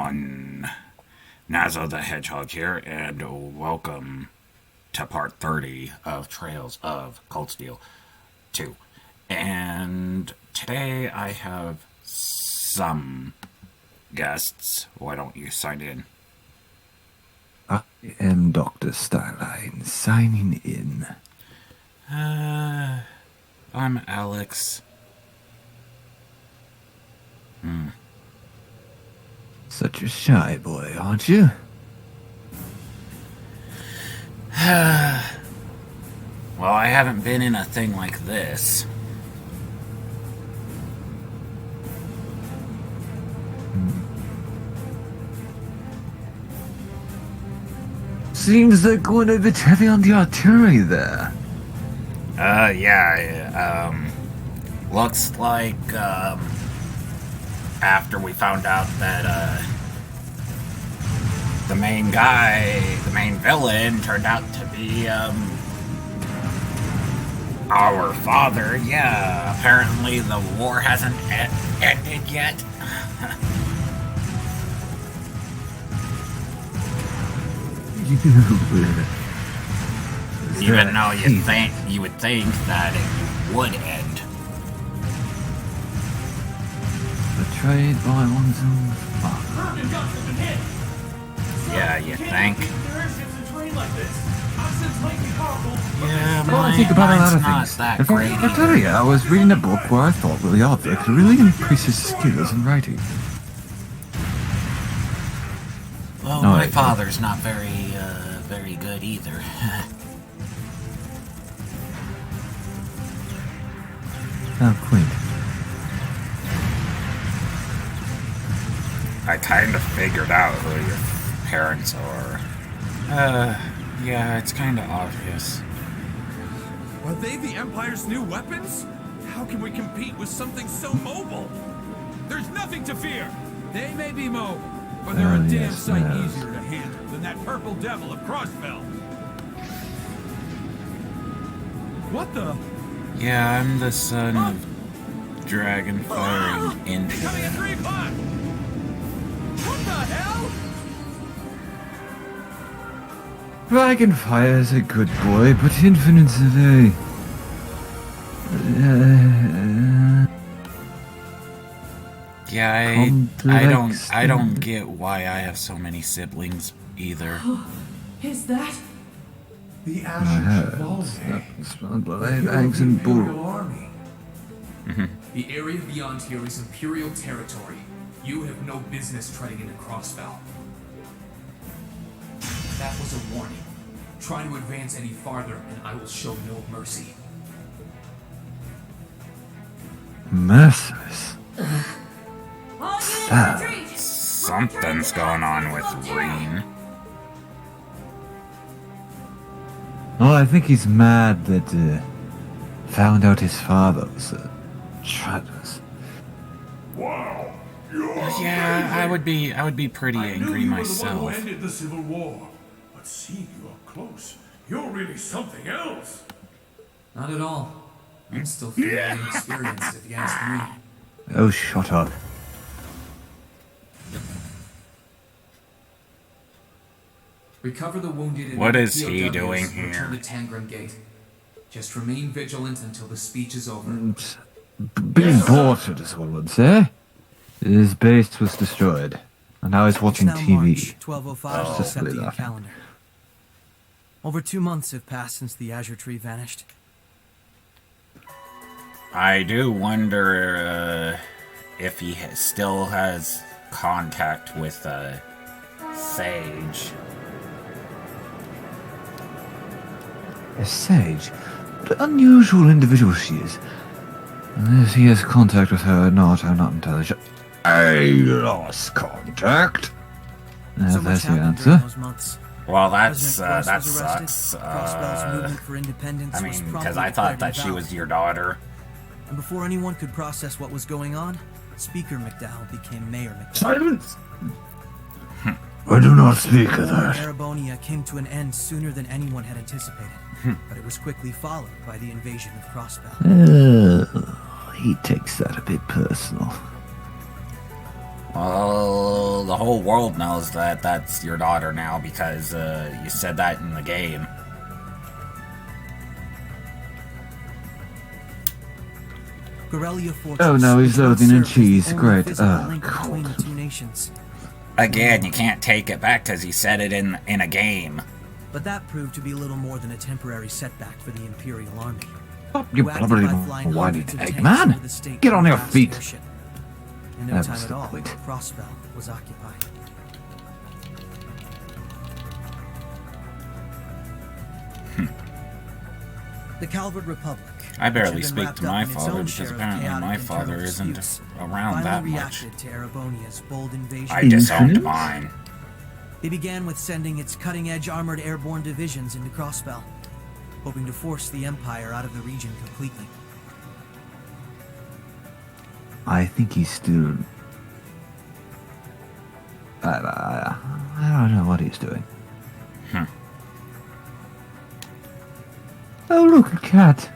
everyone. Nazo the Hedgehog here, and welcome to part 30 of Trails of Cold Steel 2. And today I have some guests. Why don't you sign in? I am Dr. Starline, signing in. I'm Alex. Such a shy boy, aren't you? Well, I haven't been in a thing like this. Seems they're going a bit heavy on the artillery there. Looks like, after we found out that, the main villain turned out to be, our father. Yeah, apparently the war hasn't ended yet. Even though you would think that it would end. Betrayed by one's own father. Yeah, you think? Yeah, Well, I think about a lot of mine's things. not that In great fact, I tell you, I was reading a book where I thought the author could really increase his skills in writing. Well, No, my father's not very good either. How quaint. I kind of figured out who your parents are. Yeah, it's kind of obvious. Are they the Empire's new weapons? How can we compete with something so mobile? There's nothing to fear! They may be mobile, but they're a damn sight easier to handle than that purple devil of Crossbell. What the? Yeah, I'm the son of dragon firing into Coming at 3 o'clock! What the hell? Dragonfire's a good boy, but Infinite's a very... Yeah, I don't complex get why I have so many siblings either. Is that? The My Azure head, Chevalier, blood, eggs and Imperial bull. Army. The area beyond here is Imperial territory. You have no business treading into Crossbell. That was a warning. Try to advance any farther, and I will show no mercy. Merciless. All units Ah. retreat! Something's going on with Reen. Well, I think he's mad that, found out his father was a traitors. Wow. Yeah, I would be pretty angry You myself. were the one who ended the Civil War, but seeing you up close, you're really something else. Not at all. I'm still fairly inexperienced, if you ask me. Oh, shut up. Recover the wounded and What is POWs, he doing here? Return to Tangram Gate. Just remain vigilant until the speech is over. Being bored, as one would say. His base was destroyed, and now he's watching It's now TV. March 1205 Oh. of the Septian Just calendar. Over 2 months have passed since the Azure Tree vanished. I do wonder if he still has contact with Sage. A sage? What an unusual individual she is. Unless he has contact with her or not, I'm not entirely sure. I lost contact. So There's much the happened during answer. those months. Well, that President Cross sucks. was arrested. Crossbell's movement for independence I was mean, promptly because I thought declared that she was invalid. your daughter. And before anyone could process what was going on, Speaker McDowell became Mayor McDowell. Silence! I do not speak of that. Arabonia came to an end sooner than anyone had anticipated, but it was quickly followed by the invasion of Crossbell. He takes that a bit personal. Well, the whole world knows that that's your daughter now because you said that in the game. Corellia Fortress. Oh no, he's which once loading in served as the cheese. only Great. physical Oh, link between God. the two nations. Again, you can't take it back because you said it in a game. But that proved to be little more than a temporary setback for the Imperial Army. Stop, you who acted probably by flying whiny hundreds of egg tanks man. over the state Get on in a your vast feet. airship. In no That time was at the all, point. Crossbell was occupied. The Calvert Republic. I barely which had been speak wrapped to up my in its father own because share of apparently chaotic my internal father isn't disputes, around finally that much. reacted to Erebonia's bold invasion. I disowned Infinite? mine. They began with sending its cutting-edge armored airborne divisions into Crossbell, hoping to force the Empire out of the region completely. I think he's still. I don't know what he's doing. Oh, look, a cat.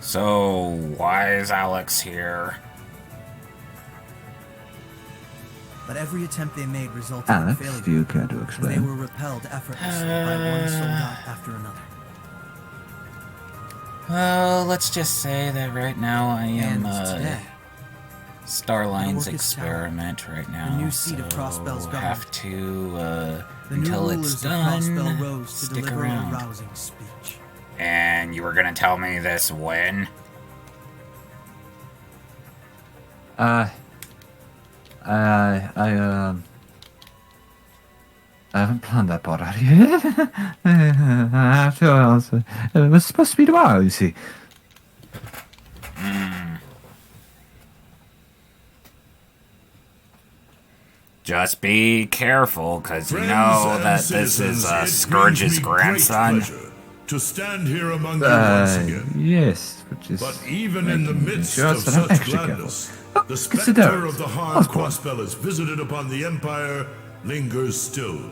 So, why is Alex here? But every attempt they made resulted in Alex, failure. do you care to As they explain? were repelled effortlessly by one soldat after another. Well, let's just say that right now I am And today, Starline's Orcus experiment right now. the new seat of Crossbell's so government. have to the until new it's rulers of done. Crossbell rose to Stick deliver around. a rousing speech. And you were gonna tell me this when? I haven't planned that part out yet. After all, it was supposed to be tomorrow, you see. Just be careful, cause you Friends know and that this is citizens, it Scourge's brings me great grandson. pleasure to stand here among you once again. Yes, which is. But even in the making midst sure of that I'm such extra gladness, careful. the Consider specter it. of the harm Of course. Crossbell has visited upon the Empire lingers still.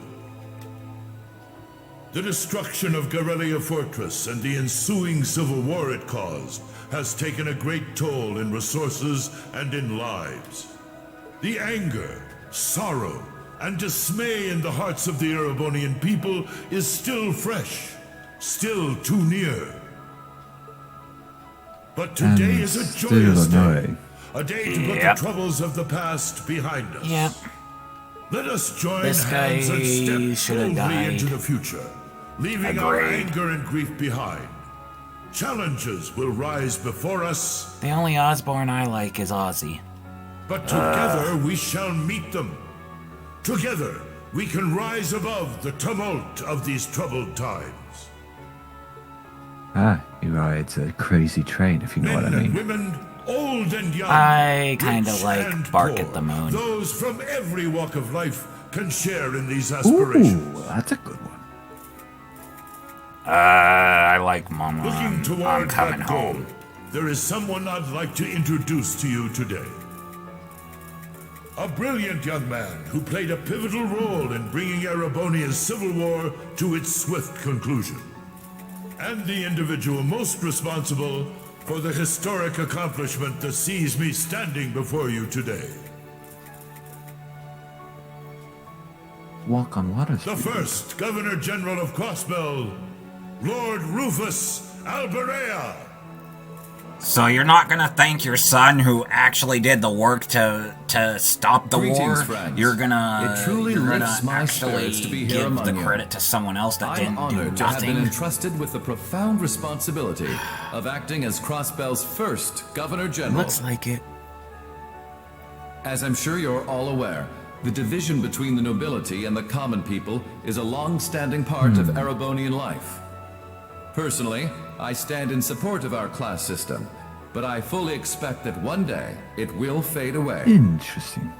The destruction of Corellia Fortress and the ensuing civil war it caused has taken a great toll in resources and in lives. The anger, sorrow, and dismay in the hearts of the Erebonian people is still fresh, still too near. But today is a still joyous day, annoying. a day to put the Yep. troubles of the past behind us. Yep. Let us join This hands and guy step should have boldly died. into the future, leaving our Agreed. anger and grief behind. Challenges will rise before us, The only Osborne I like is Ozzy. but together we shall meet them. Together we can rise above the tumult of these troubled times. Ah, you're right. It's a crazy train, if you know Men what I and mean. women, old and young. I kinda rich like and Bark poor, at the Moon. Those from every walk of life can share in these Ooh, aspirations. that's a good one. I like Mom. Looking I'm toward coming that goal, home. there is someone I'd like to introduce to you today. A brilliant young man who played a pivotal role in bringing Erebonia's civil war to its swift conclusion. And the individual most responsible for the historic accomplishment that sees me standing before you today. Walk on water. The first Governor General of Crossbell, Lord Rufus Alberea. So you're not gonna thank your son who actually did the work to stop the Greetings, war? friends. You're gonna It truly you're gonna lifts my actually spirits to be here give among the you. credit to someone else that I'm didn't do honored to have been nothing. entrusted with the profound responsibility of acting as Crossbell's first Governor General. Looks like it. As I'm sure you're all aware, the division between the nobility and the common people is a long-standing part of Erebonian life. Personally, I stand in support of our class system, but I fully expect that one day it will fade away. Interesting.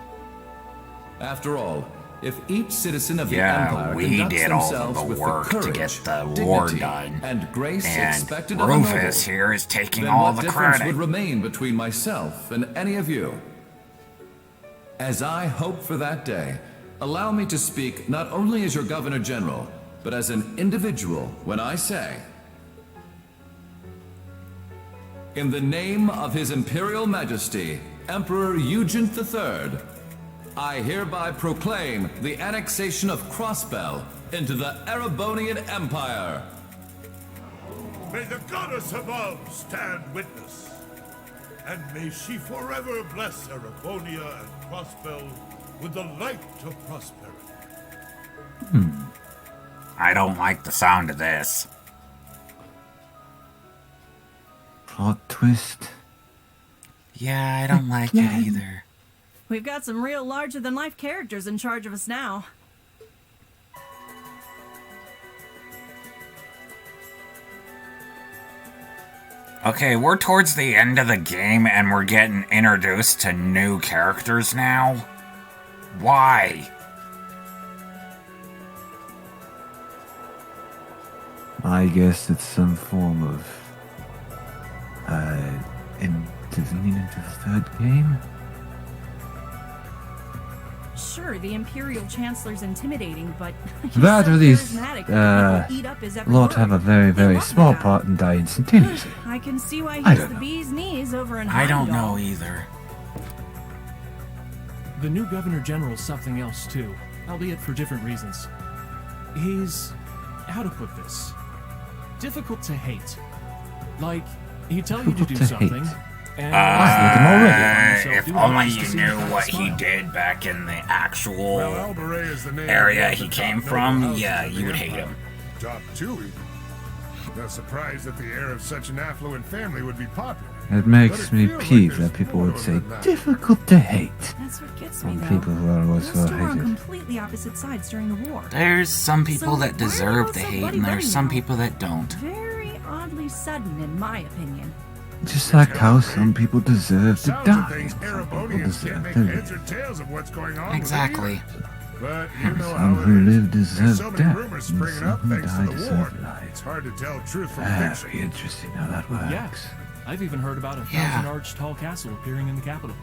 After all, if each citizen of the Yeah, Empire we conducts did all themselves the with work the to courage, get the war dignity, done. and grace And expected of a noble, Rufus here is taking then all what the difference credit. would remain between myself and any of you? As I hope for that day, allow me to speak not only as your Governor General, but as an individual when I say, in the name of His Imperial Majesty, Emperor Eugent III, I hereby proclaim the annexation of Crossbell into the Erebonian Empire. May the goddess above stand witness, and may she forever bless Erebonia and Crossbell with the light of prosperity. I don't like the sound of this. Plot twist. Yeah, I don't like it either. We've got some real larger-than-life characters in charge of us now. Okay, we're towards the end of the game and we're getting introduced to new characters now? Why? I guess it's some form of intervening into the third game. Sure, the Imperial Chancellor's intimidating, but he's That so or these charismatic that people eat up his every lot word. have a very, They very love small that. part and die instantaneously. I can see why I he's don't the know. bee's knees over in I don't Heimdall. know either. The new Governor General's something else too, albeit for different reasons. He's, how to put this, difficult to hate. Like, he'd tell you to do Difficult to something, hate. and If only you knew what he did back in the actual Well, Albaret is the name area of he the came top from, noble house yeah, in the you would hate Empire. him. Top 2 even. No surprise that the heir of such an affluent family would be popular. It makes But me it feels like peeved there's that people more would to say him than that. difficult to hate That's what gets me, on though. people who are always Those so two were on hated. completely opposite sides during the war. There's some people So that why are they deserve both the so hate, and buddy-buddy there's some now? people that don't. Very oddly sudden, in my opinion. Just like how some people deserve to Sounds of die. things Some people Erebonians can't deserve make to heads or live. tails of what's going on. with it Exactly. either. But you know how Some it who is. live There's deserve so many death, rumors and springing some up who thanks die to the war. deserve life. It's hard to tell truth from Very fiction. interesting how that works. yeah, I've even heard about a Yeah. 1,000-arch tall castle appearing in the capital.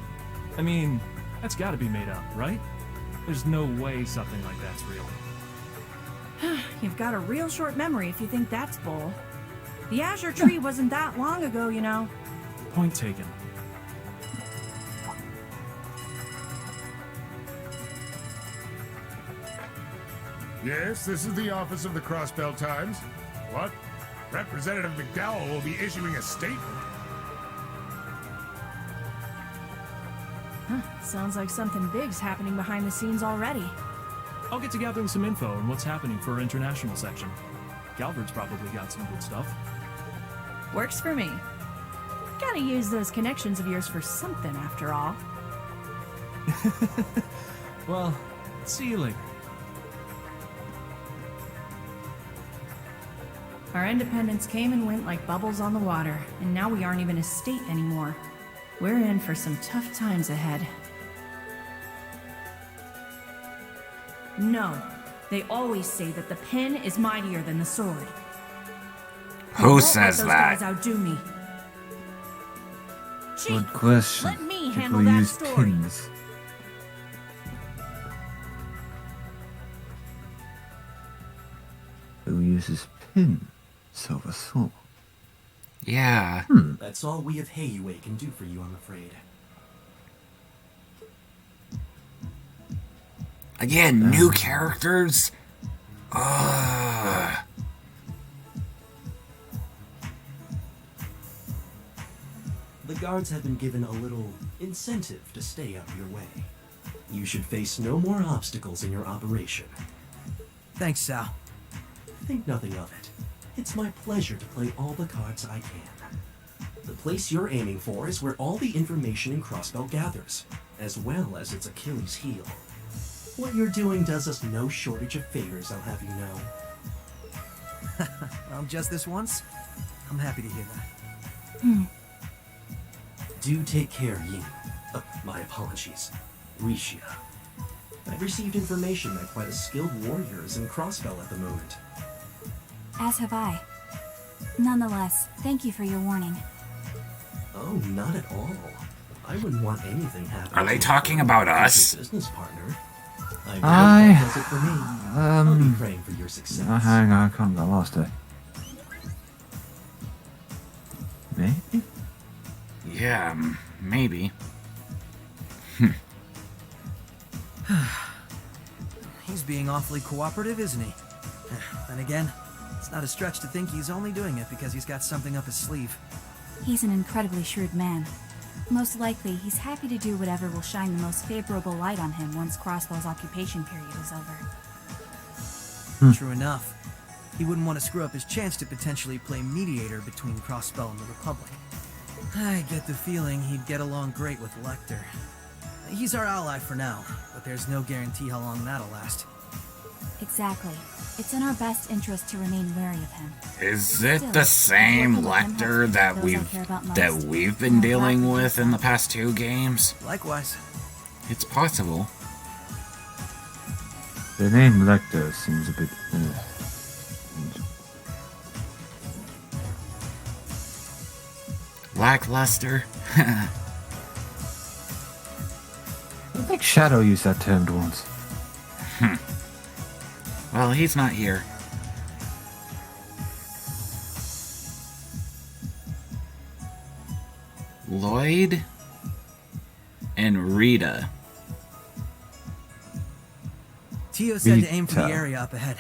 I mean, that's gotta be made up, right? There's no way something like that's real. You've got a real short memory if you think that's bull. The Azure Tree wasn't that long ago, you know. Point taken. Yes, this is the office of the Crossbell Times. What? Representative McDowell will be issuing a statement. Sounds like something big's happening behind the scenes already. I'll get to gathering some info on what's happening for our international section. Galvard's probably got some good stuff. Works for me. Gotta use those connections of yours for something, after all. Well, see you later. Our independence came and went like bubbles on the water, and now we aren't even a state anymore. We're in for some tough times ahead. No, they always say that the pen is mightier than the sword. I Who won't says let those that? guys outdo me. Good Chief, question. let me People handle that use story. pins. Who uses pin? Silver Soul. Yeah. That's all we of Heyway can do for you, I'm afraid. Again, new characters? Ugh. The guards have been given a little incentive to stay out of your way. You should face no more obstacles in your operation. Thanks, Sal. Think nothing of it. It's my pleasure to play all the cards I can. The place you're aiming for is where all the information in Crossbell gathers, as well as its Achilles heel. What you're doing does us no shortage of favors, I'll have you know. Just this once? I'm happy to hear that. Do take care, Ying. My apologies. Rishia. I've received information that quite a skilled warrior is in Crossbell at the moment. As have I. Nonetheless, thank you for your warning. Oh, not at all. I wouldn't want anything happening. Are they to talking a about future us? Business partner. I know I- that does it for me. I'll be praying for your success. Hang on, I can't get lost it. Maybe? Yeah, maybe. He's being awfully cooperative, isn't he? Then again, it's not a stretch to think he's only doing it because he's got something up his sleeve. He's an incredibly shrewd man. Most likely, he's happy to do whatever will shine the most favorable light on him once Crossbell's occupation period is over. True enough. He wouldn't want to screw up his chance to potentially play mediator between Crossbell and the Republic. I get the feeling he'd get along great with Lecter. He's our ally for now, but there's no guarantee how long that'll last. Exactly. It's in our best interest to remain wary of him. Is it Still, the same working with him Lecter helps that those I care about most. we've been dealing with in the past 2 games? Likewise. It's possible. The name Lecter seems a bit. Lackluster? I think Shadow used that term once. Well, he's not here. Lloyd and Rita. Tio said to aim for the Rita. area up ahead.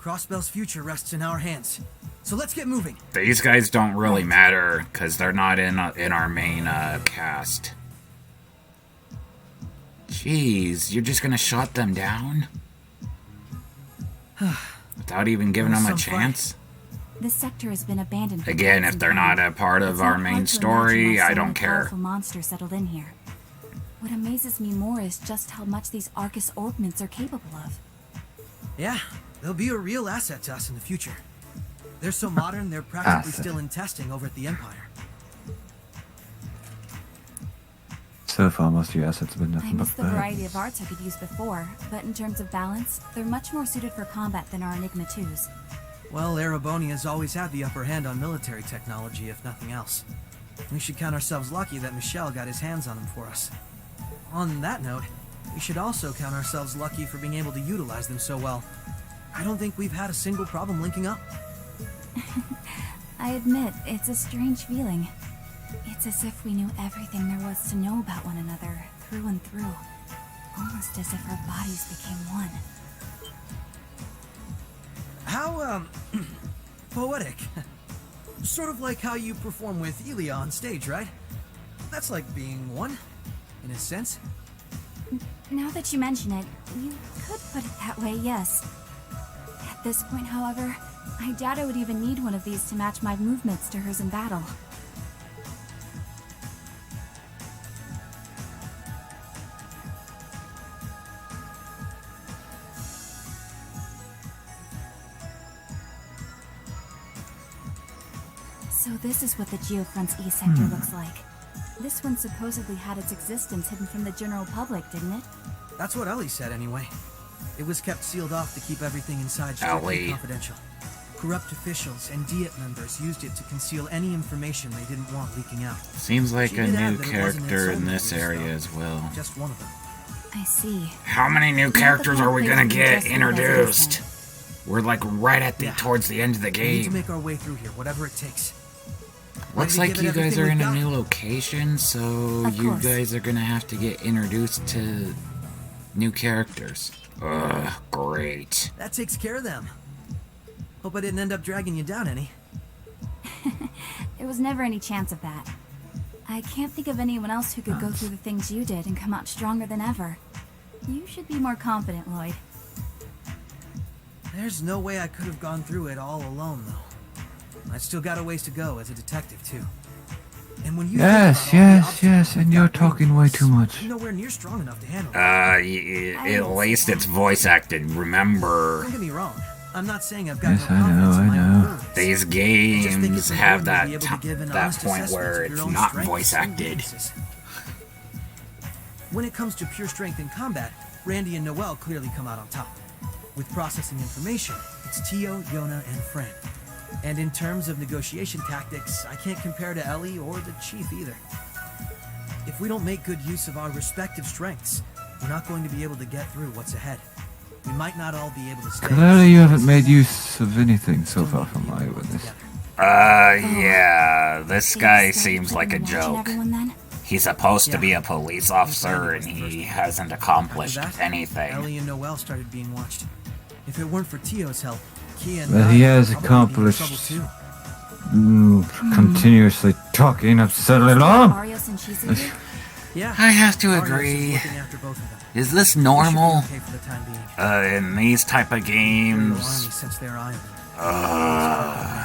Crossbell's future rests in our hands. So let's get moving. These guys don't really matter because they're not in our main cast. Jeez, you're just gonna shut them down? Without even giving them a chance? This sector has been abandoned. for Again, quite if some they're time. not a part of It's our not main hard to story, imagine why I so don't many care. powerful monsters settled in here. What amazes me more is just how much these Arcus orbments are capable of. Yeah, they'll be a real asset to us in the future. They're so modern, they're practically Asset. still in testing over at the Empire. So far, most of your assets have been I nothing miss but the bad. variety of arts I could use before, but in terms of balance, they're much more suited for combat than our Enigma 2s. Well, Erebonia's always had the upper hand on military technology, if nothing else. We should count ourselves lucky that Michel got his hands on them for us. On that note, we should also count ourselves lucky for being able to utilize them so well. I don't think we've had a single problem linking up. I admit, it's a strange feeling. It's as if we knew everything there was to know about one another, through and through. Almost as if our bodies became one. How, poetic. Sort of like how you perform with Elia on stage, right? That's like being one, in a sense. Now that you mention it, you could put it that way, yes. At this point, however, I doubt I would even need one of these to match my movements to hers in battle. So this is what the Geofront's E sector looks like. This one supposedly had its existence hidden from the general public, didn't it? That's what Ellie said, anyway. It was kept sealed off to keep everything inside strictly Ellie. confidential. Corrupt officials and Diet members used it to conceal any information they didn't want leaking out. Seems like She a did add new that it wasn't character its in own this use, area though. as well. Just one of them. I see. How many new Not the characters kind are of we place gonna to get just leave as it is, introduced? then. We're like right at the Yeah. towards the end of the We need to game. make our way through here, whatever it takes. Looks Ready to like give you it guys everything are in we've a got? new location, so Of you course. guys are gonna have to get introduced to new characters. Ugh, great. That takes care of them. Hope I didn't end up dragging you down any. There was never any chance of that. I can't think of anyone else who could go through the things you did and come out stronger than ever. You should be more confident, Lloyd. There's no way I could have gone through it all alone, though. I've still got a ways to go as a detective, too. And when you Yes, think about all the yes, obstacles yes, and we've you're got going talking for way us, too much. I'm nowhere near strong enough to handle it. At least it's voice acted. Remember, Don't get me wrong. I'm not saying I've got Yes, no I know, confidence in I my know. own abilities. these I just think games it's have important to that be able to give an that honest point assessment where of your it's own not strengths voice and acted. weaknesses. When it comes to pure strength in combat, Randy and Noel clearly come out on top. With processing information, it's Tio, Yona, and Fran. And in terms of negotiation tactics, I can't compare to Ellie or the Chief either. If we don't make good use of our respective strengths, we're not going to be able to get through what's ahead. We might not all be able to stay. Clearly, you haven't made use of anything so far from my witness. Yeah, this guy They started seems like a putting watch on joke. everyone then? He's supposed to Yeah. be a police officer, and he hasn't accomplished After that, anything. Ellie and Noel started being watched. If it weren't for Tio's help, Kia and But I he has would probably be in trouble accomplished too. continuously talking absurdly long. Arios and Shizuku? Yeah. I have to Arios is agree. looking after both of them. Is this They should be normal okay for the time being. in these type of Imperial Army games? sets their eye on them.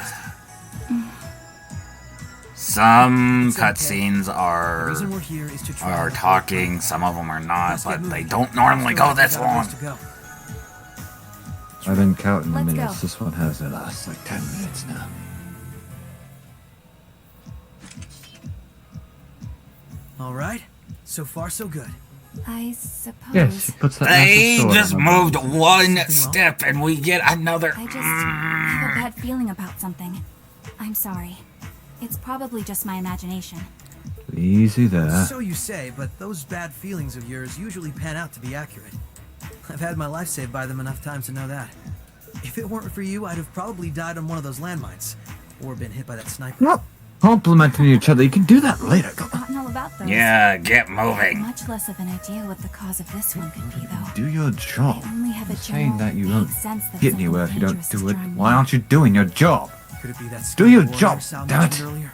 Some It's okay. cutscenes The are reason we're here is to try are to help talking. them. Some of them are not, Let's get but they moving. don't normally Let's go this We got a ways long. to go. I've been counting the Let's minutes. go. This one has the last like 10 minutes now. All right. So far, so good. I suppose. Yes, she puts that They massive sword just in her moved body. one step, and we get another. I just have a bad feeling about something. I'm sorry. It's probably just my imagination. Easy there. So you say, but those bad feelings of yours usually pan out to be accurate. I've had my life saved by them enough times to know that. If it weren't for you, I'd have probably died on one of those landmines. Or been hit by that sniper. Not complimenting each other. You can do that later. Forgotten all about those. Yeah, get I have moving. much less of an idea what the cause of this one could be, though. Do your job. I only have a You're saying general that you vague won't sense that get something anywhere if you don't dangerous is do it. drawing Why near. aren't you doing your job? Could it be that Do your skilled job, warrior Sal damn it. mentioned earlier?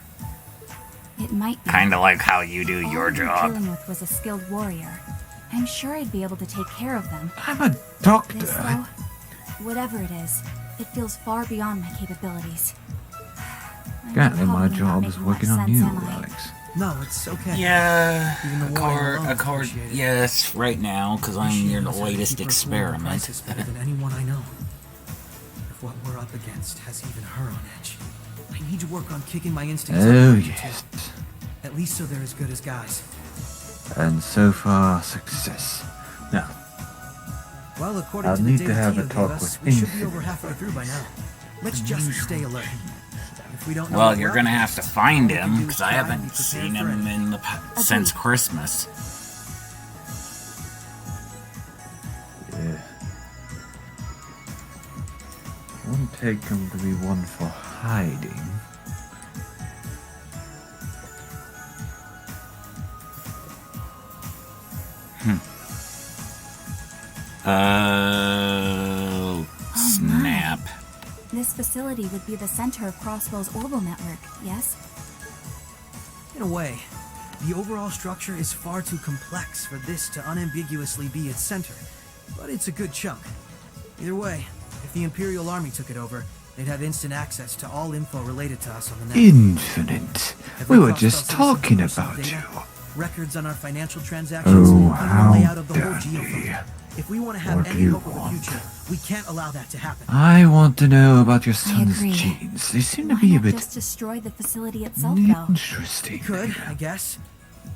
It might be. Kind of like how you do All your we were job. dealing with was a skilled warrior. I'm sure I'd be able to take care of them. I'm a doctor. This, though, whatever it is, it feels far beyond my capabilities. I'm Apparently my probably not job is making working much on sense, you, am I? Alex. No, it's okay. Yeah, Even the warrior alone is appreciated. yes, right now, because I'm She your knows how to latest keep her floor in experiment. crisis better than anyone I know. If what we're up against has even her on edge, I need to work on kicking my instincts. Oh, up, too. yes. At least so they're as good as guys. And so far, success. Now, Well, according I'll to the need data to have a Tio gave talk us, with we should be Infinite. over halfway through by now. Let's just stay alert. If we don't know Well, what you're we're gonna up have to against, find all we can him do because is I try and be haven't prepared seen for him anything. since Christmas. yeah. Wouldn't take him to be one for hiding. Oh, snap. This facility would be the center of Crossbell's orbital network, yes? In a way, the overall structure is far too complex for this to unambiguously be its center, but it's a good chunk. Either way, if the Imperial Army took it over, they'd have instant access to all info related to us on the network. Infinite. Every We were Crossbell just citizen talking can receive about data, you. records on our financial transactions, Oh, and how the layout of the whole dare geofund. you. If we want to have What do any you hope of a want? future, we can't allow that to happen. I want to know about your son's agree. genes. They seem to Why be a not bit just destroy the facility itself, though? interesting. Could, I guess.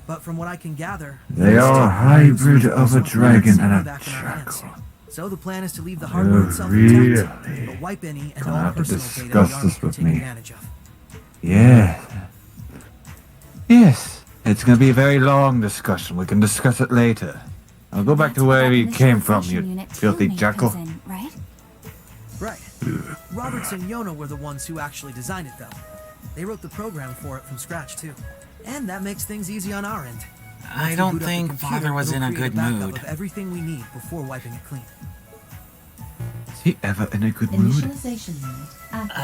But from what I can gather, They most are a of the hybrid plans of a are dragon sent and a back in our hands. jackal. So the plan is to leave the hardware Oh, itself really? intact, but wipe any and Gonna all have to personal data discuss the army this can with take me. advantage of. Yeah. Yes. It's going to be a very long discussion. We can discuss it later. I'll go back to That's where that you came from, initialization you unit filthy Tillman jackal. comes in, right? Right. Roberts and Yona were the ones who actually designed it, though. They wrote the program for it from scratch, too. And that makes things easy on our end. I Once we don't boot up the think computer, Father was it'll in a create good backup mood. Of everything we need before wiping it clean. Is he ever in a good mood? Initialization unit active.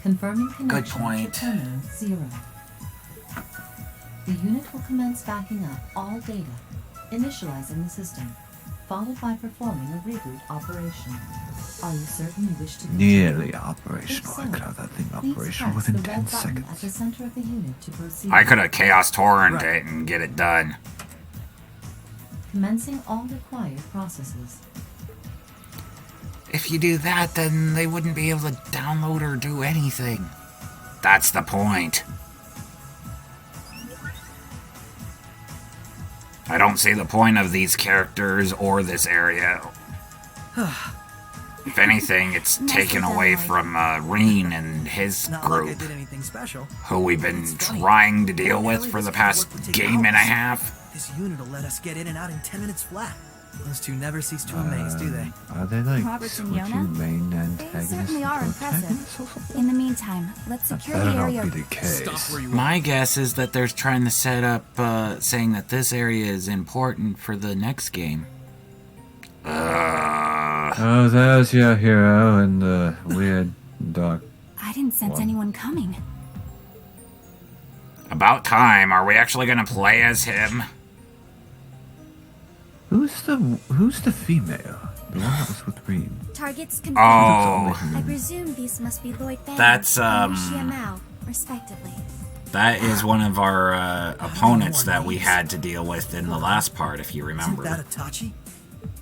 Confirming connection point. to terminal 0. The unit will commence backing up all data, initializing the system, followed by performing a reboot operation. Are you certain you wish to Nearly operational. If I so, could have that thing please operational press within the 10 red button at the seconds. center of the unit to proceed. I could have Chaos Torrent Right. it and get it done. Commencing all required processes. If you do that, then they wouldn't be able to download or do anything. That's the point. I don't see the point of these characters or this area. If anything, it's taken away from Reen and his Not like I group, did anything special. who we've been It's funny. trying to deal with Really, for this the kind of past work would take game and a hours. half. This unit will let us get in and out in 10 minutes flat. Those two never cease to amaze, do they? Are they like Roberts and switching Yona? main They antagonists certainly are to impressive. antagonists or something? In the meantime, let's secure Better the not area. be the case. Stop where you are. My guess is that they're trying to set up, saying that this area is important for the next game. Oh, there's your hero in the weird dark. I didn't sense anyone coming. About time. Are we actually gonna play as him? Who's the female? The one that was with Reed. Targets confirmed. Oh, I presume these must be Lloyd Banner That's, and Lucia Mao, respectively. that is one of our opponents that we had to deal with in the last part, if you Isn't remember. that Itachi?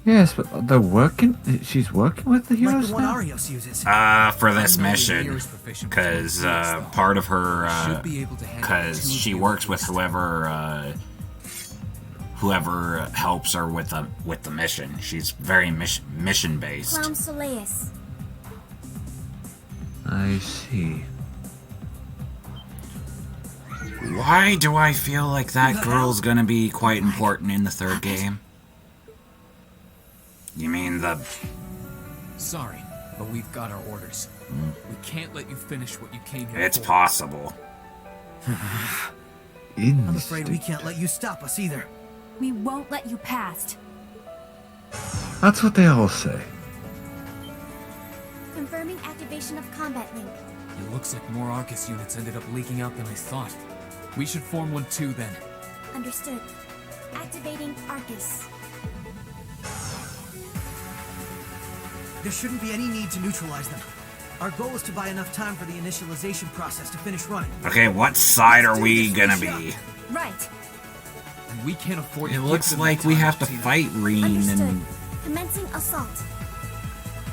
Yes, but they're working. She's working with the Like heroes the one now. Arios uses. For this I know the mission, hero's proficient with because these, though. part of her, Should be able to handle because two she of the works with others. whoever helps her with the mission. She's very mission based. Clown Soleus. I see. Why do I feel like that girl's gonna be quite important in the third game? You mean the... Sorry, but we've got our orders. We can't let you finish what you came here It's for. possible. I'm afraid we can't let you stop us either. We won't let you past. That's what they all say. Confirming activation of combat link. It looks like more Arcus units ended up leaking out than I thought. We should form one too then. Understood. Activating Arcus. There shouldn't be any need to neutralize them. Our goal is to buy enough time for the initialization process to finish running. Okay, what side are we gonna be? Right. And we can't afford to It give looks them like the we time have to either. fight Reen Understood. and... Commencing assault.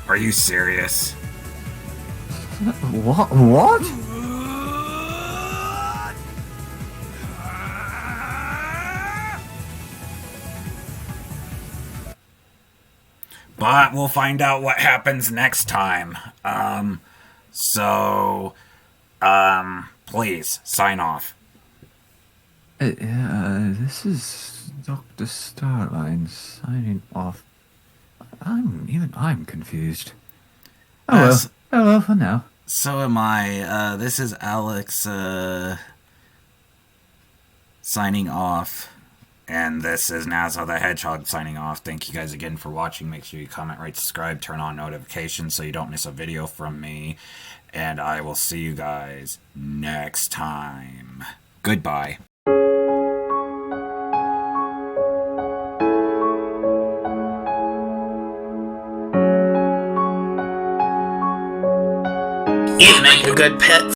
Are you serious? What? What? But we'll find out what happens next time. Please, sign off. This is Dr. Starline signing off. I'm confused. Oh well. Yes. Oh well for now. So am I. This is Alex, signing off. And this is Nazo the Hedgehog signing off. Thank you guys again for watching. Make sure you comment, rate, subscribe, turn on notifications so you don't miss a video from me. And I will see you guys next time. Goodbye. You make a good pet